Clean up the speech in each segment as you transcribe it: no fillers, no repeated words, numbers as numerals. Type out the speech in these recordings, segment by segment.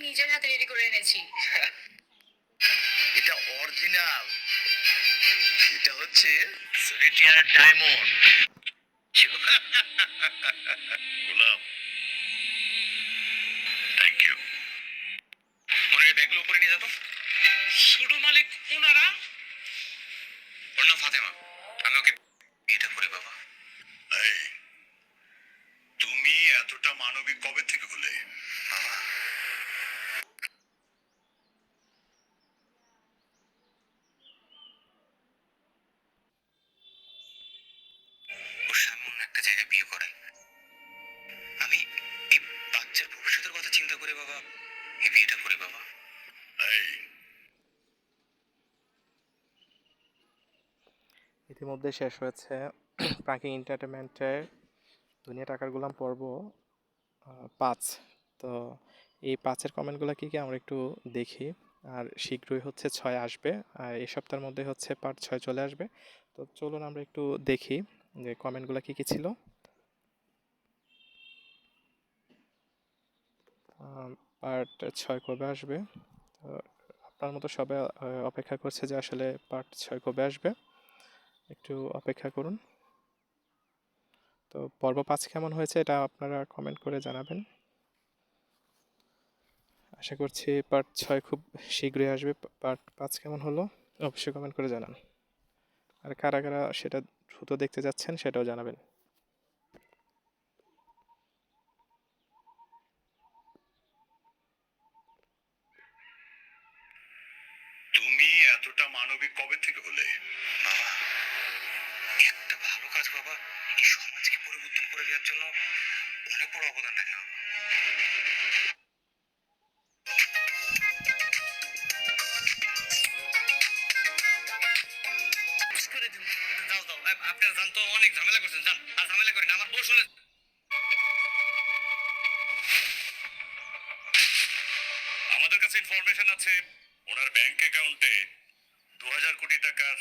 নিজের হাতে রেডি করে এনেছি। এটা অরিজিনাল, এটা হচ্ছে solitaire diamond. Golam, thank you. মনে হয় ব্যাগগুলো উপরে নিয়ে যেত। ছোট মালিক ওনারা? ওর নাম ফাতেমা। আমি ওকে বিয়েটা করি বাবা। এই, তুমি এতটা মানবিক কবে থেকে হলে বাবা? ওর স্বামী অন্য একটা জায়গায় বিয়ে করে। আমি এই বাচ্চার ভবিষ্যতের কথা চিন্তা করে বাবা এই বিয়েটা করি বাবা। ইতিমধ্যে শেষ হয়েছে প্রাঙ্কিং এন্টারটেনমেন্টের দুনিয়া টাকার গোলাম পর্ব 5। তো এই 5-এর কমেন্টগুলো কী আমরা একটু দেখি। আর শীঘ্রই হচ্ছে 6 আসবে, আর এই সপ্তাহের মধ্যে হচ্ছে পার্ট 6 চলে আসবে। তো চলুন আমরা একটু দেখি যে কমেন্টগুলো কী ছিল। পার্ট 6 কবে আসবে? তো আপনার মতো সবাই অপেক্ষা করছে যে আসলে পার্ট 6 কবে আসবে। একটু অপেক্ষা করুন। তো পর্ব 5 কেমন হয়েছে এটা আপনারা কমেন্ট করে জানাবেন। আশা করছি পার্ট 6 খুব শীঘ্রই আসবে। পার্ট 5 কেমন হলো অবশ্যই কমেন্ট করে জানান। আর কারা কারা সেটা দ্রুত দেখতে যাচ্ছেন সেটাও জানাবেন। তুমি এতটা মানবিক কবে থেকে হলে বাবা? একটা ভালো কাজ বাবা এই সমাজকে পরিবর্তন করে দেওয়ার জন্য অনেক বড় অবদান রাখে বাবা। যাও যাও, আপনার জান তো অনেক ঝামেলা করছেন, যান আর ঝামেলা করেন। আমার বউ শুনে আমাদের কাছে ইনফরমেশন আছে ওনার ব্যাংক অ্যাকাউন্টে 2000 কোটি টাকার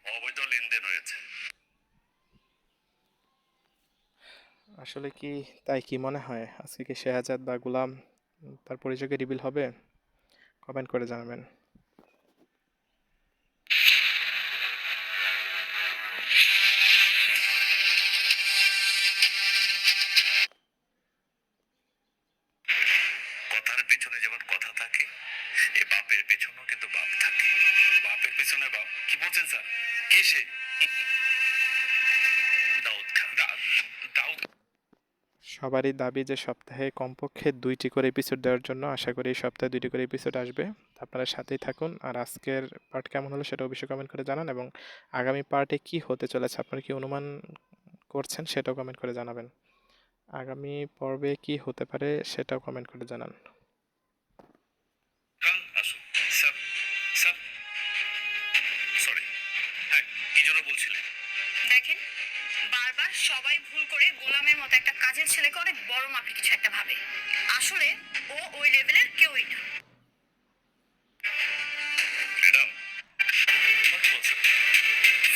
অবৈধ লেনদেন হয়েছে। আসলে কি তাই কি মনে হয় আজকে কি শেহাজাদ বা গোলাম তার পরিচয়কে রিভিল হবে? কমেন্ট করে জানাবেন। কথার পেছনে যেমন কথা থাকে, এ বাপের পেছনেও কিন্তু বাপ থাকে। বাপের পেছনে বাপ? কি বলছেন স্যার? কে সে? দাউদ খান। দাউদ। সবারই দাবি যে সপ্তাহে কমপক্ষে 2টি করে এপিসোড দেওয়ার জন্য। আশা করি এই সপ্তাহে 2টি করে এপিসোড আসবে। আপনারা সাথেই থাকুন। আর আজকের পার্ট কেমন হলো সেটা অবশ্যই কমেন্ট করে জানান, এবং আগামী পার্টে কি হতে চলেছে আপনারা কি অনুমান করছেন সেটাও কমেন্ট করে জানাবেন। আগামী পর্বে কি হতে পারে সেটাও কমেন্ট করে জানান। আসুন স্যার। স্যার সরি, হ্যাঁ কি জন্য বলছিলেন? দেখেন, বারবার সবাই ভুল করে গোলামের মতো একটা কাজের ছেলেকে অনেক বড় মাপের কিছু একটা ভাবে। আসলে ও ওই লেভেলের কেউই না। ম্যাডাম কি বলছেন?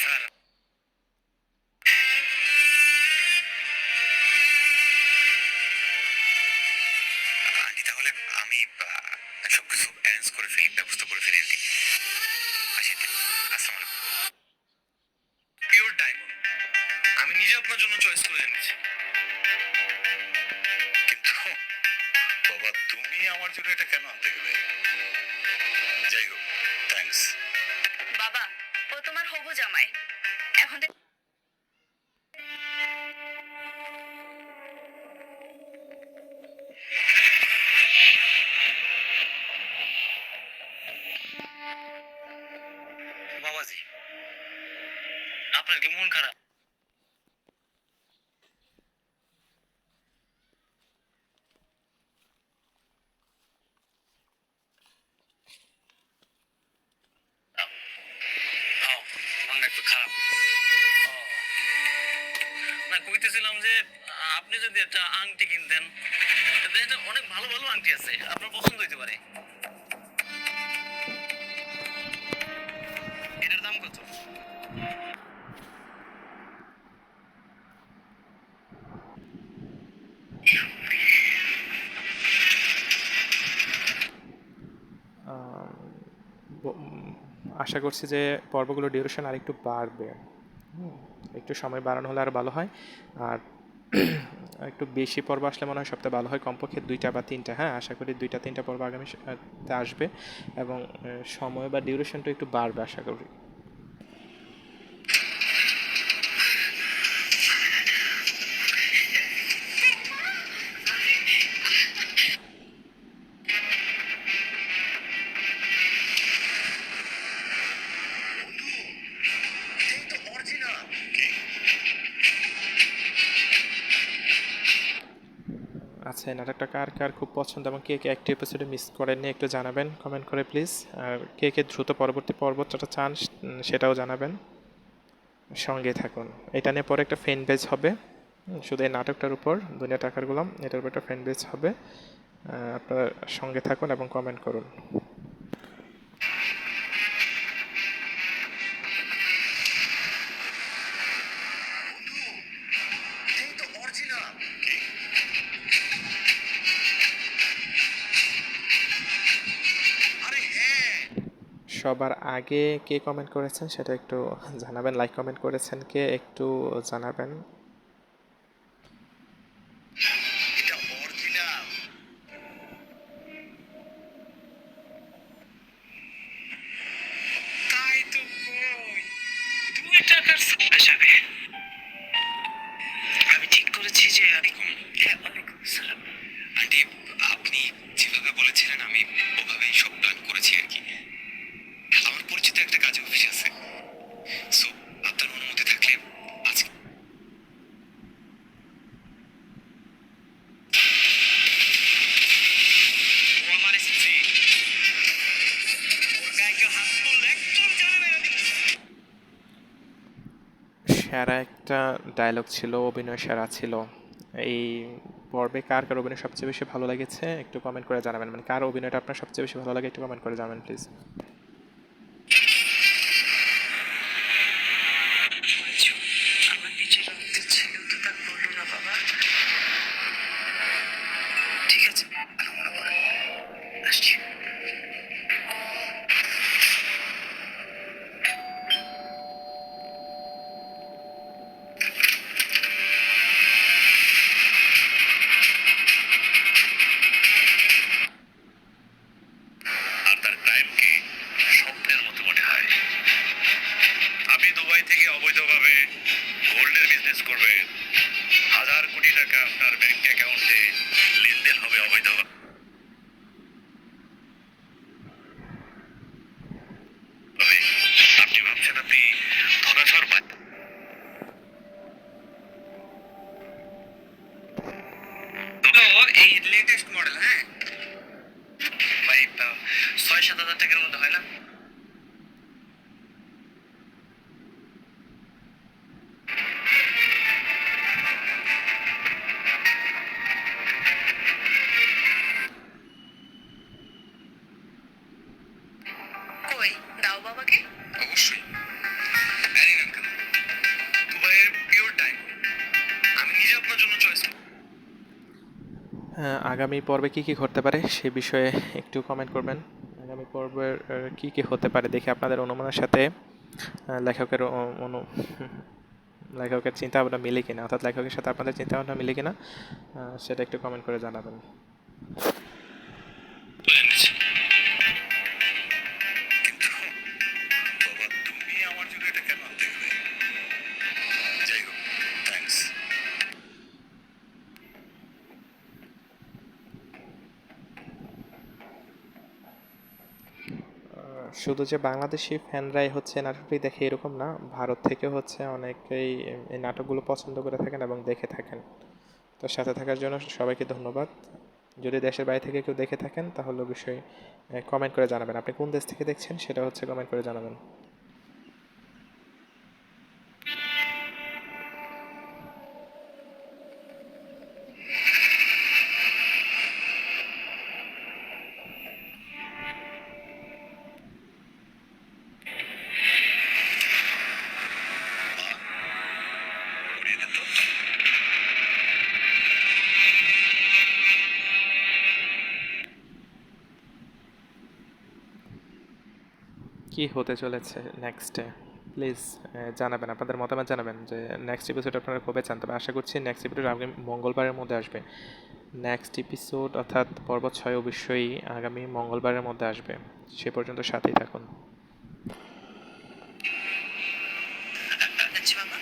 স্যার আন্টি, তাহলে আমি সবকিছু অ্যারেঞ্জ করে ফেলি, ব্যবস্থা করে ফেলি আন্টি। আসি, আসসালামু আলাইকুম। পিওর ডায়মন্ড আমি নিজে আপনার জন্য চয়েস করে এনেছি। কিন্তু বাবা তুমি আমার জন্য এটা কেন আনতে গেলে? যাই হোক, থ্যাঙ্কস। বাবা, ও তোমার হবু জামাই। এখন থেকে বাবাজি, আপনার কি মন খারাপ? মন একটু খারাপ। না, কইতেছিলাম যে আপনি যদি একটা আংটি কিনতেন, অনেক ভালো ভালো আংটি আছে, আপনার পছন্দ হইতে পারে। এটার দাম কত? আশা করছি যে পর্বগুলো ডিউরেশন আর একটু বাড়বে। একটু সময় বাড়ানো হলে আরও ভালো হয়। আর একটু বেশি পর্ব আসলে মনে হয় সবথেকে ভালো হয়, কমপক্ষে 2টা বা 3টা। হ্যাঁ, আশা করি 2টা 3টা পর্ব আগামীতে আসবে এবং সময় বা ডিউরেশনটা একটু বাড়বে আশা করি। এই তো অরিজিনাল। আচ্ছা, এই নাটকটা কার কার খুব পছন্দ এবং কে কে একটি এপিসোডে মিস করেননি একটু জানাবেন কমেন্ট করে প্লিজ। আর কে কে দ্রুত পরবর্তী পর্বটা চান সেটাও জানাবেন। সঙ্গে থাকুন। এটা নিয়ে পরে একটা ফ্যান পেজ হবে, শুধু এই নাটকটার উপর, দুনিয়া টাকার গোলাম, এটার উপর একটা ফ্যান পেজ হবে। আপনারা সঙ্গে থাকুন এবং কমেন্ট করুন। এই তো অরিজিনাল। আরে হ্যাঁ, সবার আগে কে কমেন্ট করেছেন সেটা একটু জানাবেন, লাইক কমেন্ট করেছেন কে একটু জানাবেন। এটা অরিজিনাল। তাই তো কই, 2 টাকার যাবে। আমি ঠিক করেছি যে হ্যাঁ, ওয়ালাইকুম আসসালাম। আন্টি, আপনি যেভাবে বলেছিলেন আমি ওভাবেই সব প্ল্যান করেছি আর কি। আমার পরিচিত একটা কাজে অফিস আছে, সো আপনার অনুমতি থাকলে আজকে ও আমার স্ত্রী, ওর গায়ে কেউ হাত তুললে একদম জানে মেরে দিব। সেরা একটা ডায়লগ ছিল, অভিনয় সেরা ছিল। এই পর্বে কার কার অভিনয় সবচেয়ে বেশি ভালো লেগেছে একটু কমেন্ট করে জানাবেন, মানে কার অভিনয়টা আপনার সবচেয়ে বেশি ভালো লাগে একটু কমেন্ট করে জানাবেন প্লিজ। আমার নিজের রক্তের ছেলেও তো তার বললো না বাবা। ঠিক আছে, আর মনে পড়ে আসছি। আর তার ক্রাইমকে স্বপ্নের মতো মনে হয়। আপনি দুবাই থেকে অবৈধভাবে গোল্ডের বিজনেস করবেন, 1000 কোটি টাকা আপনার ব্যাংক অ্যাকাউন্টে লেনদেন হবে অবৈধভাবে। আপনি ভাবছেন আপনি ধরাছোঁয়ার বাইরে। তো এই লেটেস্ট মডেল, হ্যাঁ ভাই, 6-7 হাজার টাকার মধ্যে হয় না? কই দাও বাবাকে। অবশ্যই। আরে আঙ্কেল, দুবাইয়ের পিওর টাইম আমি নিজে আপনার জন্য চয়েস করি। আগামী পর্বে কি কি ঘটতে পারে সে বিষয়ে একটু কমেন্ট করবেন। আগামী পর্বের কি কি হতে পারে দেখে আপনাদের অনুমানের সাথে লেখকের লেখকের চিন্তা ভাবনা মিলে কিনা, অর্থাৎ লেখকের সাথে আপনাদের চিন্তা ভাবনা মিলে কিনা সেটা একটু কমেন্ট করে জানাবেন। তুলে এনেছি। কিন্তু বাবা, তুমি আমার জন্য এটা কেন আনতে গেলে? যাই হোক, থ্যাঙ্কস। শুধু যে বাংলাদেশি ফ্যানরাই হচ্ছে নাটকটি দেখে এরকম না, ভারত থেকে হচ্ছে অনেকেই এই নাটকগুলো পছন্দ করে থাকেন এবং দেখে থাকেন। তো সাথে থাকার জন্য সবাইকে ধন্যবাদ। যদি দেশের বাইরে থেকে কেউ দেখে থাকেন তাহলে অবশ্যই কমেন্ট করে জানাবেন, আপনি কোন দেশ থেকে দেখছেন সেটা হচ্ছে কমেন্ট করে জানাবেন। উড়িয়ে দেন তো। কি হতে চলেছে নেক্সটে, প্লিজ জানাবেন, আপনাদের মতামত জানাবেন যে নেক্সট এপিসোড আপনারা কবে চান। তবে আশা করছি নেক্সট এপিসোড আগামী মঙ্গলবারের মধ্যে আসবে। নেক্সট এপিসোড অর্থাৎ পর্ব 6 অবশ্যই আগামী মঙ্গলবারের মধ্যে আসবে। সে পর্যন্ত সাথেই থাকুন। আচ্ছা বাবা,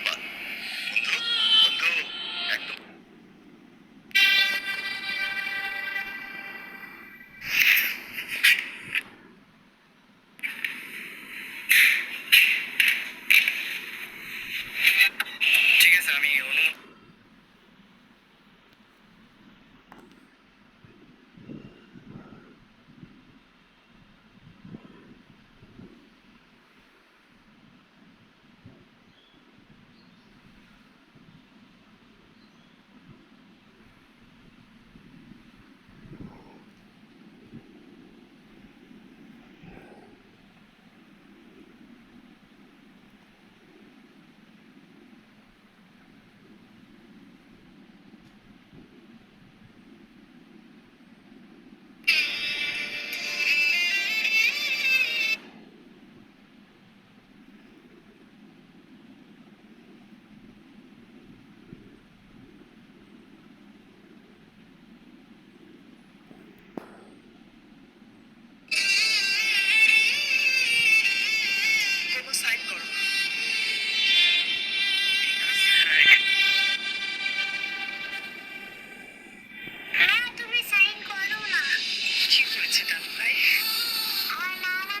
বন্ধু বন্ধু একদম ঠিক আছে, আমি সাইন করো। হ্যাঁ, তুমি সাইন করো না। কি হয়েছে দাদু ভাই? আমার নানা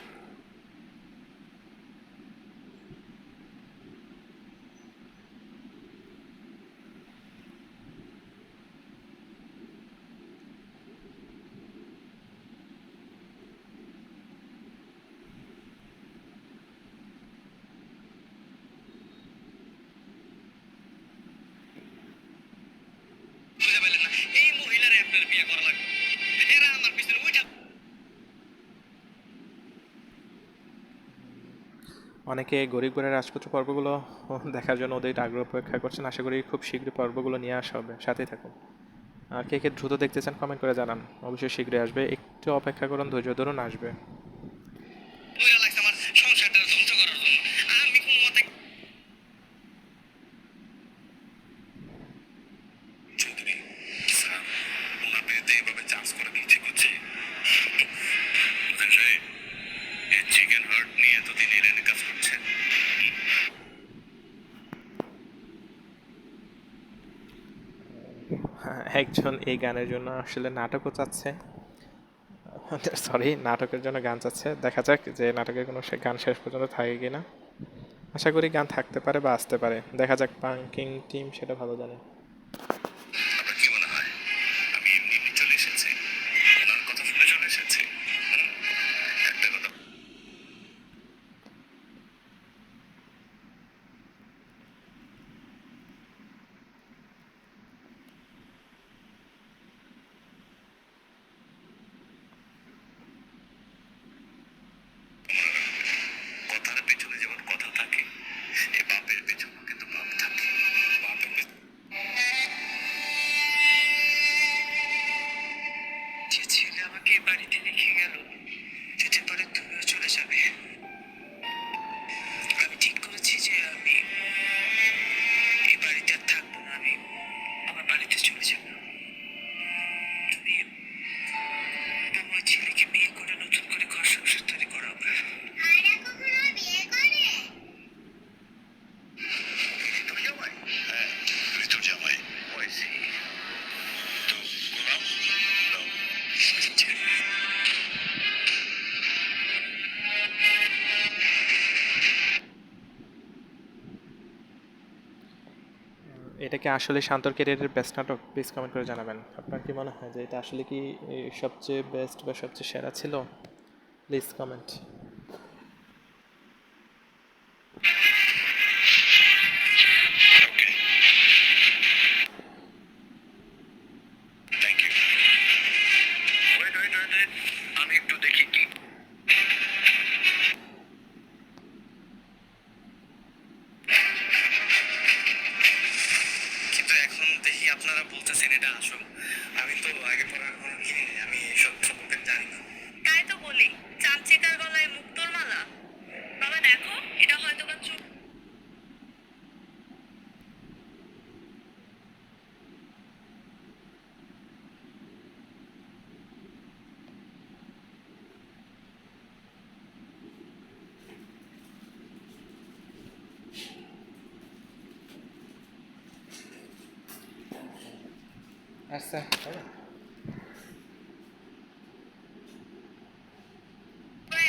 বুঝতে পারলেন না, এই মহিলারে আপনার বিয়ে করা লাগবে। এরা আমার পিছনে উঠা অনেকে গরিব ঘরের রাজপুত্র পর্বগুলো দেখার জন্য ওদের আগ্রহ অপেক্ষা করছেন। আশা করি খুব শীঘ্রই পর্বগুলো নিয়ে আসা হবে, সাথেই থাকুন। আর কে কে দ্রুত দেখতে চান কমেন্ট করে জানান, অবশ্যই শীঘ্রই আসবে। একটু অপেক্ষা করুন, ধৈর্য ধরুন, আসবে। ওইরা লাগছে আমার সংসারটা ধ্বংস করার জন্য। আমি কোনো মতে চৌধুরী স্যার ওনার বিরুদ্ধে এইভাবে চার্জ করা কি ঠিক হচ্ছে? বুঝলেন সাহেব, এই চিকেন হার্ট নিয়ে এতদিন ইরানি কাজ করছে। একজন এই গানের জন্য আসলে নাটকও চাচ্ছে, সরি, নাটকের জন্য গান চাচ্ছে। দেখা যাক যে নাটকের কোনো গান শেষ পর্যন্ত থাকে কিনা। আশা করি গান থাকতে পারে বা আসতে পারে, দেখা যাক। পাঙ্কিং টিম সেটা ভালো জানে। আপনার কি মনে হয় আমি এমনি এমনি চলে এসেছি? ওনার কথা শুনে চলে এসেছি? একটা কথা কথার পেছনে যেমন কথা থাকে, এই বাপের পেছনেও কিন্তু বাপ থাকে। বাপের যে ছেলে আমাকে এই বাড়িতে রেখে গেল, যেতে পারে তুমিও চলে যাবে। আমি ঠিক করেছি যে আমি এই বাড়িতে আর থাকবো না, আমি আমার বাড়িতে চলে যাব। তুমি আমার ছেলেকে বিয়ে করে নতুন করে ঘর সংসার তৈরি করাবো। ঋতুর জামাই? হ্যাঁ, ঋতুর জামাই। ওইসি তো গোলাম নাও। এটা কি আসলে শান্তর ক্যারিয়ারের বেস্ট নাটক? প্লিজ কমেন্ট করে জানাবেন। আপনার কি মনে হয় যে এটা আসলে কি সবচেয়ে বেস্ট বা সবচেয়ে সেরা ছিল? Please comment. Okay, thank you. Wait wait wait wait, আমি একটু দেখি কি কিন্তু এখন দেখি আপনারা বলতেছেন এটা আসল। আমি তো আগে পড়ার কোনো কিনি, আমি সব সম্পর্কে জানি না। তাই তো বলি, চামচিকার গলায় মুক্তোর মালা। আচ্ছা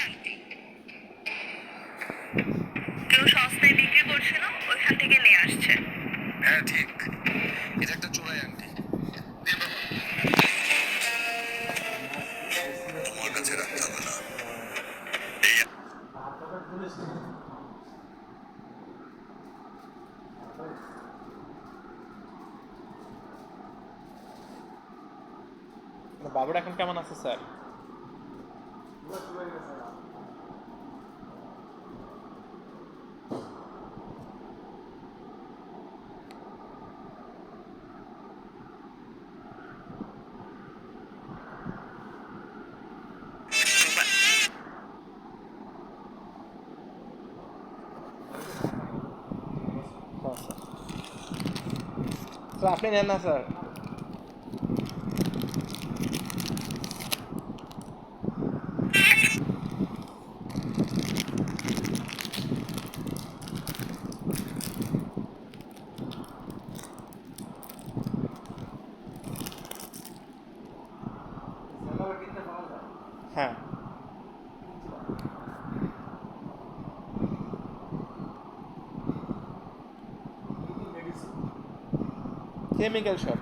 আন্টি কেউ সস্তায় বিক্রি করছিল ওইখান থেকে নিয়ে আসছে। হ্যাঁ ঠিক, এটা একটা চোরাই আংটি। তোমার কাছে রাখতে হবে না। এই বাবুর এখন কেমন আছে স্যার? হ্যাঁ স্যার। স্যার আপনি নেন না স্যার। হ্যাঁ কেমিক্যাল শপ।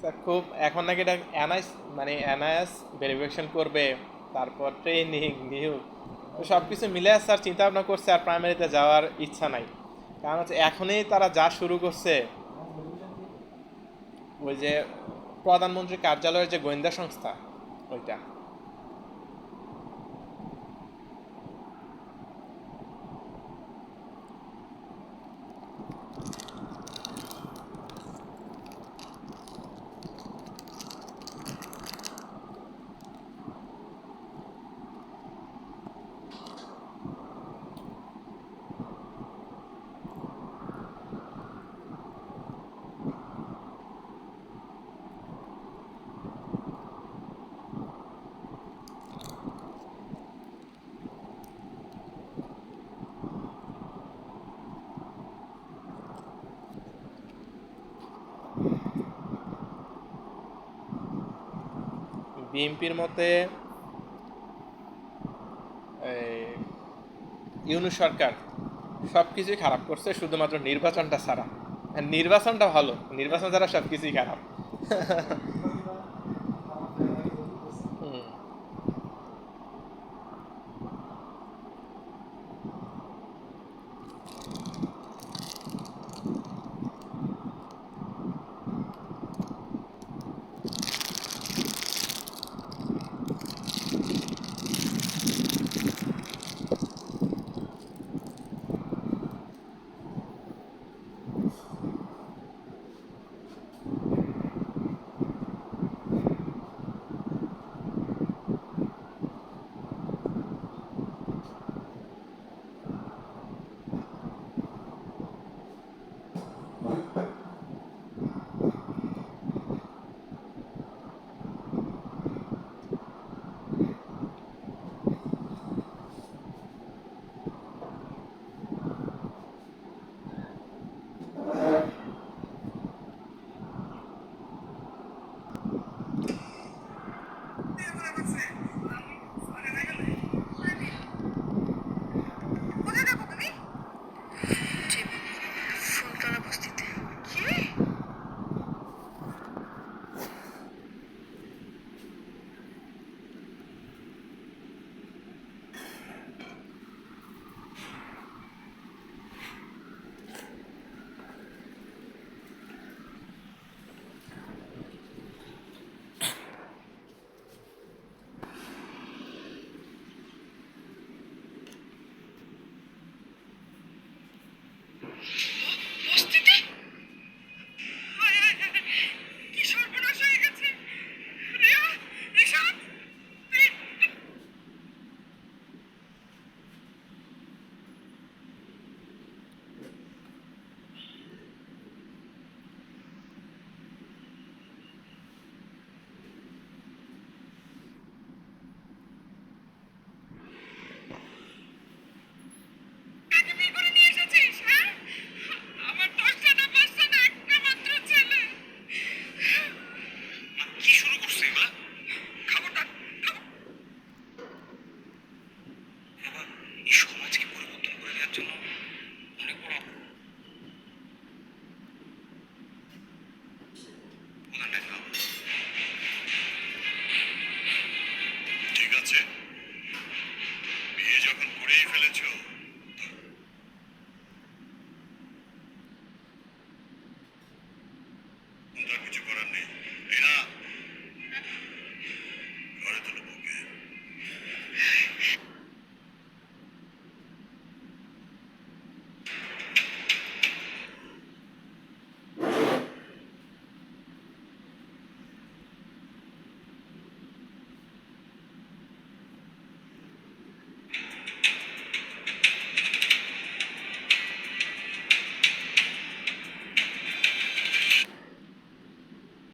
স্যার খুব এখন নাকি এটা এনআইএস মানে এনআইএস ভেরিফিকেশন করবে, তারপর ট্রেনিং নিয়োগ, তো সব কিছু মিলে স্যার চিন্তা ভাবনা করছে আর প্রাইমারিতে যাওয়ার ইচ্ছা নাই। কারণ হচ্ছে এখনই তারা যা শুরু করছে, ওই যে প্রধানমন্ত্রী কার্যালয়ের যে গোয়েন্দা সংস্থা ওইটা। বিএনপির মতে ইউনূস সরকার সব কিছুই খারাপ করছে, শুধুমাত্র নির্বাচনটা ছাড়া। আর নির্বাচনটা ভালো, নির্বাচন ছাড়া সব কিছুই খারাপ।